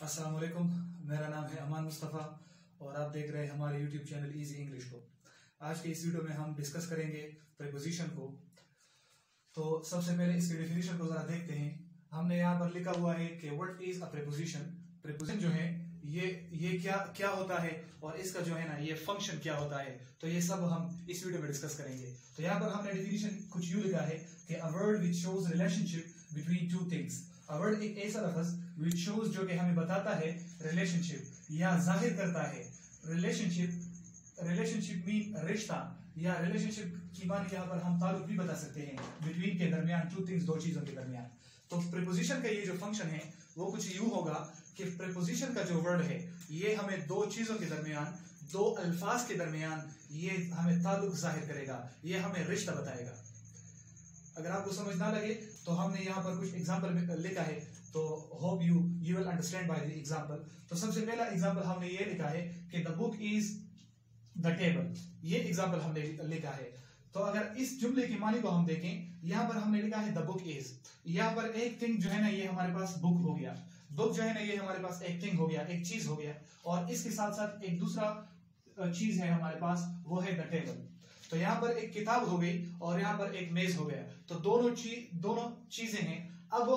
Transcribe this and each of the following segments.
अस्सलाम वालेकुम, मेरा नाम है अमान मुस्तफ़ा और आप देख रहे हैं हमारे यूट्यूब चैनल इजी इंग्लिश को। आज के इस वीडियो में हम डिस्कस करेंगे प्रीपोजिशन को। तो सबसे पहले इसके डेफिनेशन को जरा देखते हैं। हमने यहाँ पर लिखा हुआ है कि what is a preposition. Preposition जो है ये क्या होता है और इसका जो है ना ये फंक्शन क्या होता है, तो ये सब हम इस वीडियो में डिस्कस करेंगे। तो यहाँ पर हमने डेफिनेशन कुछ यूं लिखा है कि a word which shows relationship between two things. A word एक ऐसा लफ्ज विच शोज जो कि हमें बताता है रिलेशनशिप या जाहिर करता है रिलेशनशिप मीन रिश्ता या रिलेशनशिप की मान यहाँ पर हम ताल्लुक भी बता सकते हैं बिटवीन के दरमियान, टू थिंग्स दो चीजों के दरमियान। तो प्रीपोजिशन का ये जो फंक्शन है वो कुछ यूं होगा कि प्रीपोजिशन का जो वर्ड है ये हमें दो चीजों के दरमियान, दो अल्फाज के दरमियान ये हमें ताल्लुक जाहिर करेगा, ये हमें रिश्ता बताएगा। अगर आपको समझ ना लगे तो हमने यहाँ पर कुछ एग्जाम्पल लिखा है, तो hope you will understand by the example. तो सबसे पहला एग्जाम्पल हमने ये लिखा है कि the book is the table. ये एग्जाम्पल हमने लिखा है। तो अगर इस जुमले की मानी को हम देखें, यहाँ पर हमने लिखा है द बुक इज। यहाँ पर एक थिंग जो है ना ये हमारे पास बुक हो गया, बुक जो है ना ये हमारे पास एक थिंग हो गया, एक चीज हो गया, और इसके साथ साथ एक दूसरा चीज है हमारे पास, वो है द टेबल। तो यहाँ पर एक किताब हो गई और यहाँ पर एक मेज हो गया। तो दोनों चीजें हैं। अब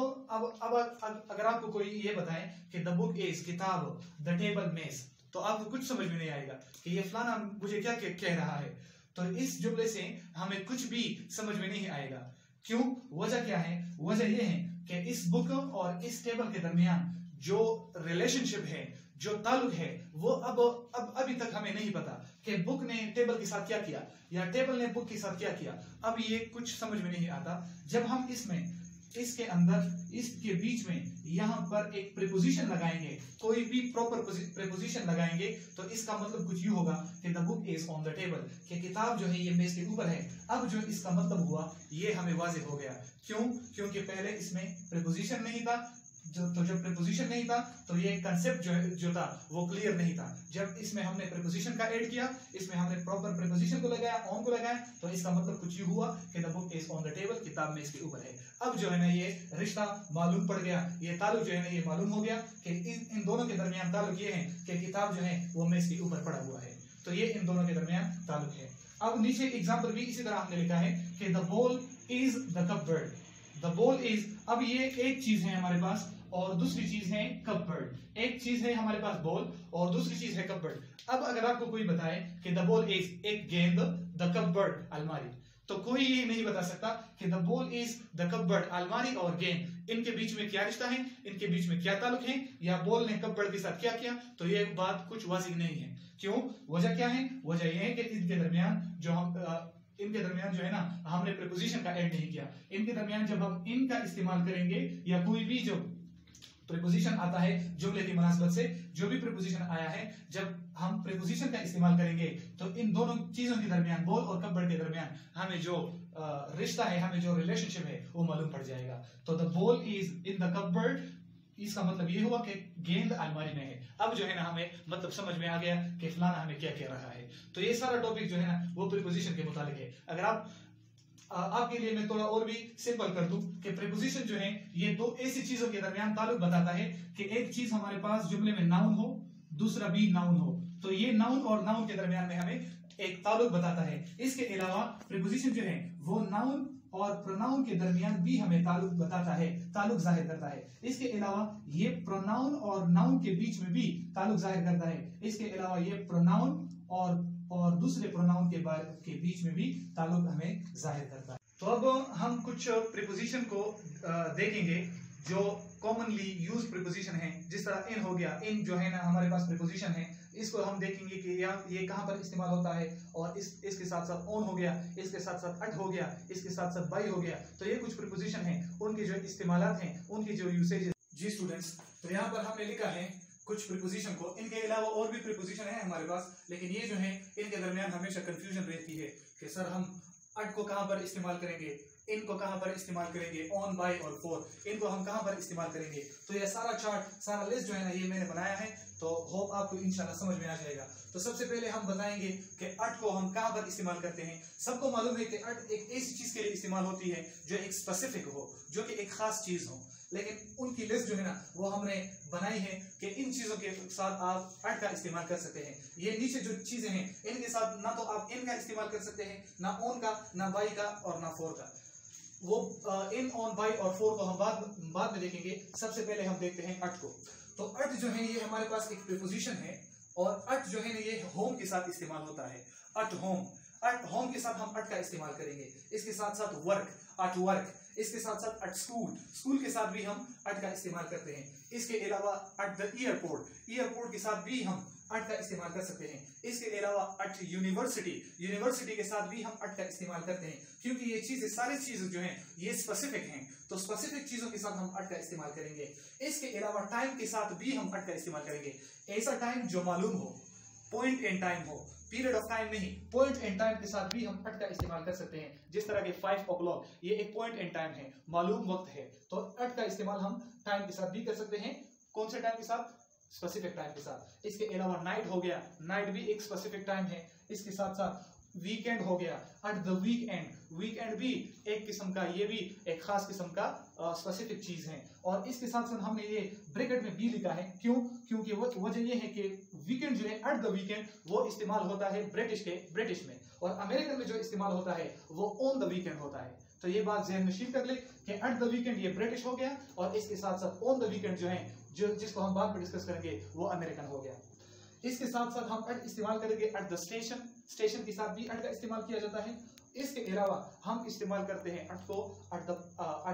अगर आपको कोई ये बताए कि द बुक इज किताब, द टेबल मेज, तो आपको कुछ समझ में नहीं आएगा कि ये फलाना मुझे क्या कह रहा है। तो इस जुमले से हमें कुछ भी समझ में नहीं आएगा। क्यों? वजह क्या है? वजह ये है कि इस बुक और इस टेबल के दरमियान जो रिलेशनशिप है, जो ताल्लुक है, वो अब अभी तक हमें नहीं पता कि बुक ने टेबल के साथ क्या किया या टेबल ने बुक के साथ क्या किया। अब ये कुछ समझ में नहीं आता। जब हम इसके अंदर, इसके बीच में यहाँ पर एक प्रीपोजिशन लगाएंगे, कोई भी प्रॉपर प्रीपोजिशन लगाएंगे, तो इसका मतलब कुछ यूं होगा कि the book is on the table, कि किताब जो है ये मेज के ऊपर है। अब जो इसका मतलब हुआ ये हमें वाज़ेह हो गया। क्यों? क्योंकि पहले इसमें प्रीपोजिशन नहीं था। तो जब प्रीपोजिशन नहीं था तो ये कंसेप्ट जो था वो क्लियर नहीं था। जब इसमें हमने प्रीपोजिशन का ऐड किया, इसमें हमने प्रॉपर प्रीपोजिशन को लगाया, ऑन को लगाया, तो इसका मतलब कुछ यूं हुआ कि the book is on the table, किताब में इसके ऊपर है। अब जो है ना ये रिश्ता मालूम पड़ गया, ये ताल्लुक जो है ना ये मालूम हो गया कि इन दोनों के दरमियान ताल्लुक ये है कि किताब जो है वो मेज के ऊपर पड़ा हुआ है। तो ये इन दोनों के दरमियान ताल्लुक है। अब नीचे एग्जाम्पल भी इसी तरह हमने लिखा है कि the ball is the cupboard. The ball is, अब ये एक चीज है हमारे पास और दूसरी चीज है कपबोर्ड। एक चीज है हमारे पास बॉल और दूसरी चीज है कपबोर्ड। अब अगर आपको कोई बताए कि द बॉल इज एक गेंद, द कपबोर्ड अलमारी, तो कोई ये नहीं बता सकता कि the ball is the cupboard, अलमारी और गेंद, इनके बीच में क्या रिश्ता है, इनके बीच में क्या ताल्लुक है, या बॉल ने कपबोर्ड के साथ क्या किया। तो ये बात कुछ वाज़ेह नहीं है। क्यों? वजह क्या है? वजह यह है कि इनके दरमियान जो है ना हमने प्रीपोजिशन का ऐड नहीं किया। इनके दरमियान जब हम इनका इस्तेमाल करेंगे या कोई भी जो प्रीपोजिशन आता है जुमले की मुनासबत से, जो भी प्रीपोजिशन आया है, जब हम प्रीपोजिशन का इस्तेमाल करेंगे तो इन दोनों चीजों के दरमियान, बॉल और कपबोर्ड के दरमियान हमें जो रिश्ता है, हमें जो रिलेशनशिप है वो मालूम पड़ जाएगा। तो the ball is in the cupboard, इसका मतलब ये हुआ कि गेंद अलमारी में है। अब जो है ना हमें मतलब समझ में आ गया कि फलाना हमें क्या कह रहा है। तो ये सारा टॉपिक जो है ना वो प्रीपोजिशन के मुतालिक है। अगर आपके लिए मैं थोड़ा और भी सिंपल कर दूं कि प्रीपोजिशन जो है ये दो ऐसी चीजों के दरमियान ताल्लुक बताता है कि एक चीज हमारे पास जुमले में नाउन हो, दूसरा भी नाउन हो, तो ये नाउन और नाउन के दरमियान में हमें एक ताल्लुक बताता है। इसके अलावा प्रीपोजिशन जो है वो नाउन और प्रोनाउन के दरमियान भी हमें ताल्लुक बताता है, ताल्लुक जाहिर करता है। इसके अलावा ये प्रोनाउन और नाउन के बीच में भी ताल्लुक जाहिर करता है। इसके अलावा ये प्रोनाउन और दूसरे प्रोनाउन के बीच में भी ताल्लुक हमें जाहिर करता है। तो अब हम कुछ प्रीपोजिशन को देखेंगे जो कॉमनली यूज प्रीपोजिशन है। जिस तरह इन हो गया, इन जो है ना हमारे पास प्रीपोजिशन है, इसको हम देखेंगे कि ये कहां पर इस्तेमाल होता है। और इसके साथ साथ ऑन हो गया, इसके साथ साथ अट हो गया, इसके साथ साथ बाई हो गया। तो ये कुछ प्रीपोजिशन है, उनके जो इस्तेमालात हैं, उनकी जो यूसेज। जी स्टूडेंट्स, तो यहाँ पर हमने लिखा है कुछ प्रीपोजिशन को। इनके अलावा और भी प्रीपोजिशन है हमारे पास, लेकिन ये जो है इनके दरमियान हमेशा कंफ्यूजन रहती है कि सर हम अट को कहां पर इस्तेमाल करेंगे, इनको कहां पर इस्तेमाल करेंगे, ऑन, बाय और फॉर, इनको हम कहां पर इस्तेमाल करेंगे। तो ये सारा चार्ट, सारा लिस्ट जो है ना ये मैंने बनाया है, तो होप आपको इंशाल्लाह समझ में आ जाएगा। तो सबसे पहले हम बताएंगे कि अट को हम कहां पर इस्तेमाल करते हैं। सबको मालूम है कि अट एक ऐसी चीज के लिए इस्तेमाल होती है जो एक स्पेसिफिक हो, जो कि एक खास चीज हो। लेकिन उनकी लिस्ट जो है ना वो हमने बनाई है कि इन चीजों के साथ आप अट का इस्तेमाल कर सकते हैं। ये नीचे जो चीजें हैं इनके साथ ना तो आप इन का इस्तेमाल कर सकते हैं, ना ऑन का, ना बाई का और ना फोर का। वो इन, ऑन, बाई और फोर को हम बाद में देखेंगे। सबसे पहले हम देखते हैं अट को। तो अट जो है ये हमारे पास एक प्रीपोजिशन है और अट जो है ना ये होम के साथ इस्तेमाल होता है। अट होम, अट होम के साथ हम अट का इस्तेमाल करेंगे। इसके साथ साथ वर्क, अट वर्क, इसके साथ साथ अट स्कूल, स्कूल के साथ भी हम अट का इस्तेमाल करते हैं। इसके अलावा अट द एयरपोर्ट, एयरपोर्ट के साथ भी हम अट का इस्तेमाल कर सकते हैं। इसके अलावा अट यूनिवर्सिटी, यूनिवर्सिटी के साथ भी हम अट का इस्तेमाल करते हैं, क्योंकि ये चीजें, सारी चीजें जो हैं ये स्पेसिफिक हैं, तो स्पेसिफिक चीजों के साथ हम अट का इस्तेमाल करेंगे। इसके अलावा टाइम के साथ भी हम अट का इस्तेमाल करेंगे। ऐसा टाइम जो मालूम हो, पॉइंट इन टाइम हो, पीरियड ऑफ टाइम नहीं, पॉइंट इन टाइम के साथ भी हम अट का इस्तेमाल कर सकते हैं। जिस तरह के 5 o'clock, ये एक पॉइंट इन टाइम है, मालूम वक्त है, तो अट का इस्तेमाल हम टाइम के साथ भी कर सकते हैं। कौन से टाइम के साथ? स्पेसिफिक टाइम के साथ। इसके अलावा नाइट हो गया, नाइट भी एक स्पेसिफिक टाइम है। इसके साथ साथ वीकेंड हो गया, एट द वीकेंड, वीकेंड भी एक किस्म का, ये भी एक खास किस्म का स्पेसिफिक चीज है। और इसके साथ साथ हमने ये ब्रैकेट में भी लिखा है, क्यों? क्योंकि वजह ये है कि वीकेंड जो है, एट द वीकेंड, वो इस्तेमाल होता है ब्रिटिश में, और अमेरिकन में जो इस्तेमाल होता है वो ऑन द वीकेंड होता है। तो ये बात ज़हन नशीब कर ले कि एट द वीकेंड ये ब्रिटिश हो गया, और इसके साथ साथ ऑन द वीकेंड जो है, जिसको हम बाद में डिस्कस करेंगे, वो अमेरिकन हो गया। इसके साथ साथ हम अट इस्तेमाल करेंगे एट द स्टेशन, स्टेशन के साथ भी अट का इस्तेमाल किया जाता है। इसके अलावा हम इस्तेमाल करते हैं अट को एट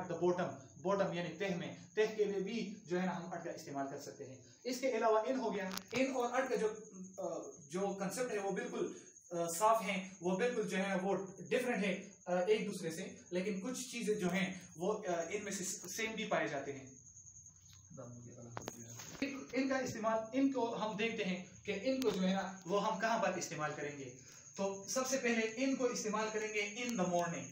द बॉटम, बॉटम यानी तह में, तह के लिए भी जो है ना हम अट का इस्तेमाल कर सकते हैं। इसके अलावा इन हो गया। इन और अट का जो कंसेप्ट है वो बिल्कुल साफ है, वो बिल्कुल जो है वो डिफरेंट है एक दूसरे से, लेकिन कुछ चीजें जो हैं वो इनमें से सेम भी पाए जाते हैं। इनका इस्तेमाल, इनको हम देखते हैं कि इनको जो है ना वो हम कहां पर इस्तेमाल करेंगे। तो सबसे पहले इनको इस्तेमाल करेंगे in the morning.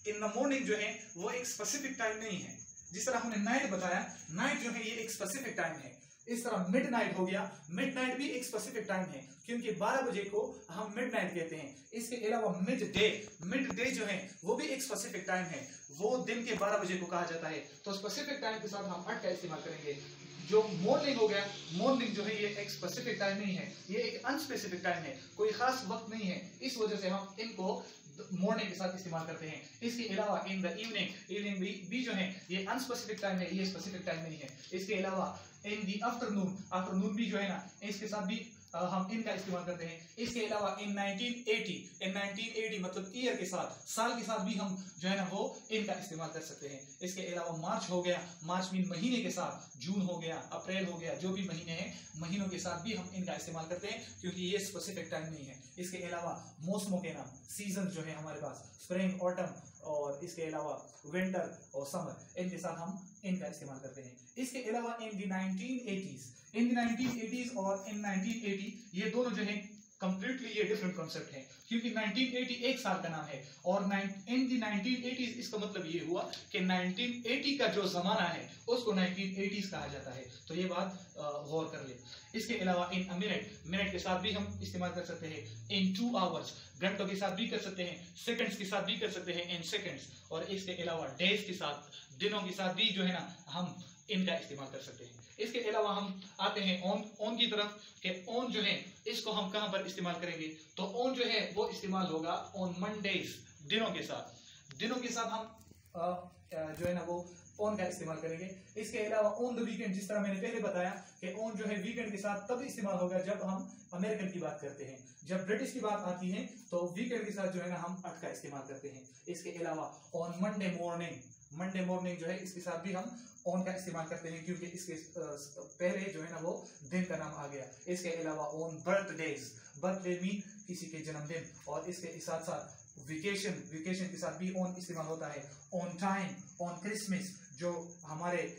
In the morning जो है वो एक स्पेसिफिक टाइम नहीं है। जिस तरह हमने नाइट बताया, नाइट जो है ये एक स्पेसिफिक टाइम है। इस तरह मिड नाइट हो गया, मिड नाइट भी एक स्पेसिफिक टाइम है, क्योंकि 12 बजे को हम मिड नाइट कहते हैं। इसके अलावा मिड डे जो है वो भी एक स्पेसिफिक टाइम है, वो दिन के 12 बजे को कहा जाता है। तो स्पेसिफिक टाइम के साथ हम अट का इस्तेमाल करेंगे। जो मॉर्निंग हो गया, मॉर्निंग जो है ये एक स्पेसिफिक टाइम नहीं है, ये एक अनस्पेसिफिक टाइम है, कोई खास वक्त नहीं है, इस वजह से हम इनको मॉर्निंग के साथ इस्तेमाल करते हैं। इसके अलावा इन द इवनिंग, इवनिंग भी जो है ये अनस्पेसिफिक टाइम है, ये स्पेसिफिक टाइम नहीं है। इसके अलावा इन दी आफ्टरनून, आफ्टरनून भी जो है ना इसके साथ भी हम इनका इस्तेमाल करते हैं। इसके अलावा इन 1980 मतलब ईयर के साथ, साल के साथ भी हम जो है ना वो इनका इस्तेमाल कर सकते हैं। इसके अलावा मार्च हो गया, मार्च मीन महीने के साथ, जून हो गया, अप्रैल हो गया, जो भी महीने हैं महीनों के साथ भी हम इनका इस्तेमाल करते हैं, क्योंकि ये स्पेसिफिक टाइम नहीं है। इसके अलावा मौसमों के नाम, सीजन जो है हमारे पास, स्प्रिंग, ऑटम, और इसके अलावा विंटर और समर, इनके साथ हम इनका इस्तेमाल करते हैं। इसके अलावा इन दी 1980s और इन 1980, ये दोनों जो है कंप्लीटली ये डिफरेंट कॉन्सेप्ट है, क्योंकि 1980 एक साल का नाम है, और इन दी 1980s इसका मतलब ये हुआ कि 1980 का जो जमाना है उसको 1980s कहा जाता है। तो ये बात गौर कर ले। इसके अलावा इन अ मिनट के साथ भी हम इस्तेमाल कर सकते हैं। इन 2 hours, घंटों के साथ भी कर सकते हैं, सेकंड्स के साथ भी कर सकते हैं, इन सेकंड्स। और इसके अलावा डेज के साथ, दिनों के साथ भी जो है ना हम इनका इस्तेमाल कर सकते हैं। इसके अलावा हम आते हैं ऑन की तरफ, कि ऑन जो है इसको हम कहां पर इस्तेमाल करेंगे। तो ऑन जो है वो इस्तेमाल होगा ऑन मंडेज, दिनों के साथ हम जो है ना वो ऑन का इस्तेमाल करेंगे। इसके अलावा ऑन द वीकेंड, जिस तरह मैंने पहले बताया कि ऑन जो है वीकेंड के साथ तब इस्तेमाल होगा जब हम अमेरिकन की बात करते हैं। जब ब्रिटिश की बात आती है तो वीकेंड के साथ जो है ना हम अट का इस्तेमाल करते हैं। इसके अलावा ऑन मंडे मॉर्निंग जो है इसके साथ भी हम ऑन का इस्तेमाल करते हैं, क्योंकि इसके पहले जो है ना वो दिन का नाम आ गया। इसके अलावा ऑन बर्थडे मीन किसी के जन्मदिन, और इसके साथ साथ वेकेशन के साथ भी ऑन इस्तेमाल होता है। ऑन टाइम, ऑन क्रिसमस, जो हमारे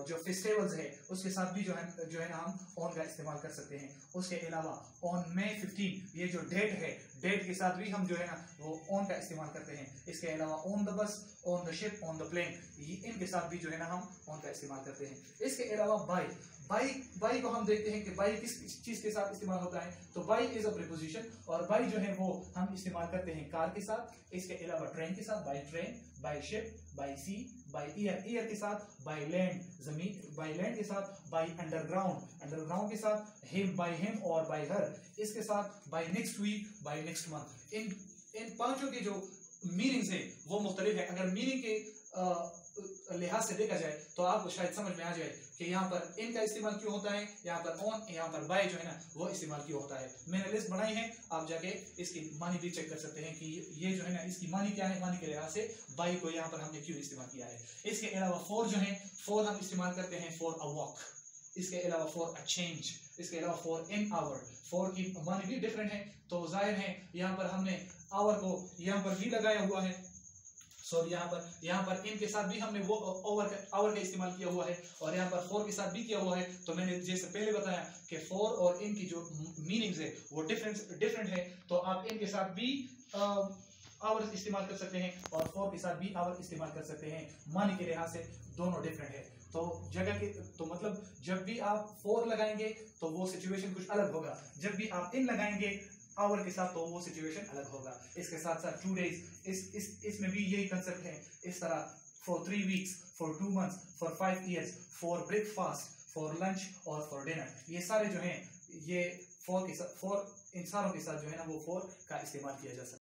जो फेस्टिवल्स है उसके साथ भी जो है ना हम ऑन का इस्तेमाल कर सकते हैं। उसके अलावा ऑन May 15, ये जो डेट है, डेट के साथ भी हम जो है ना वो ऑन का इस्तेमाल करते हैं। इसके अलावा on the bus, on the ship, on the plane, इनके साथ भी जो है ना हम ऑन का इस्तेमाल करते हैं। इसके अलावा बाई को हम देखते हैं कि बाई किस चीज के साथ इस्तेमाल होता है, तो बाई इज अ प्रीपोजिशन, और बाई जो है वो हम इस्तेमाल करते हैं कार के साथ, इसके अलावा ट्रेन के साथ, by train, by ship, by sea, by air के साथ, बाई लैंड जमीन, बाई लैंड के साथ, बाई अंडरग्राउंड के साथ, हिम बाई हिम और बाई हर, इसके साथ by next week, by next month. इन पांचों के जो मीनिंग्स है वो मुख्तलिफ है। अगर मीनिंग के लिहाज से देखा जाए तो आपको शायद समझ में आ जाए कि यहाँ पर इन का इस्तेमाल क्यों होता है, यहाँ पर ऑन, यहाँ पर बाय जो है ना वो इस्तेमाल क्यों होता है। मैंने लिस्ट बनाई है, आप जाके इसकी मानी भी चेक कर सकते हैं कि ये जो है ना इसकी मानी क्या है। मानी के लिहाज से बाय को यहाँ पर हमने क्यों इस्तेमाल किया है। इसके अलावा फॉर जो है, फॉर हम इस्तेमाल करते हैं फॉर अ वॉक, इसके अलावा फॉर अ चेंज, इसके अलावा फॉर इन आवर। फॉर की मानी भी डिफरेंट है, तो जाहिर है यहाँ पर हमने आवर को यहाँ पर भी लगाया हुआ है, सॉरी यहाँ पर इन के साथ भी हमने वो आवर का इस्तेमाल किया हुआ है, और यहाँ पर फॉर के साथ भी किया हुआ है। तो मैंने जैसे पहले बताया कि फॉर और इन की जो मीनिंग्स है वो डिफरेंट है, तो आप इन के साथ भी आवर इस्तेमाल कर सकते हैं और फॉर के साथ भी आवर इस्तेमाल कर सकते हैं। मानी के लिहाज से दोनों डिफरेंट है। तो जगह के तो मतलब जब भी आप फॉर लगाएंगे तो वो सिचुएशन कुछ अलग होगा, जब भी आप इन लगाएंगे आवर के साथ तो वो सिचुएशन अलग होगा। इसके साथ साथ 2 days, इसमें भी यही कंसेप्ट है। इस तरह for 3 weeks, for 2 months, for 5 years, for breakfast, for lunch और फॉर डिनर, ये सारे जो हैं ये फॉर इन सारों के साथ जो है ना वो फॉर का इस्तेमाल किया जा सकता है।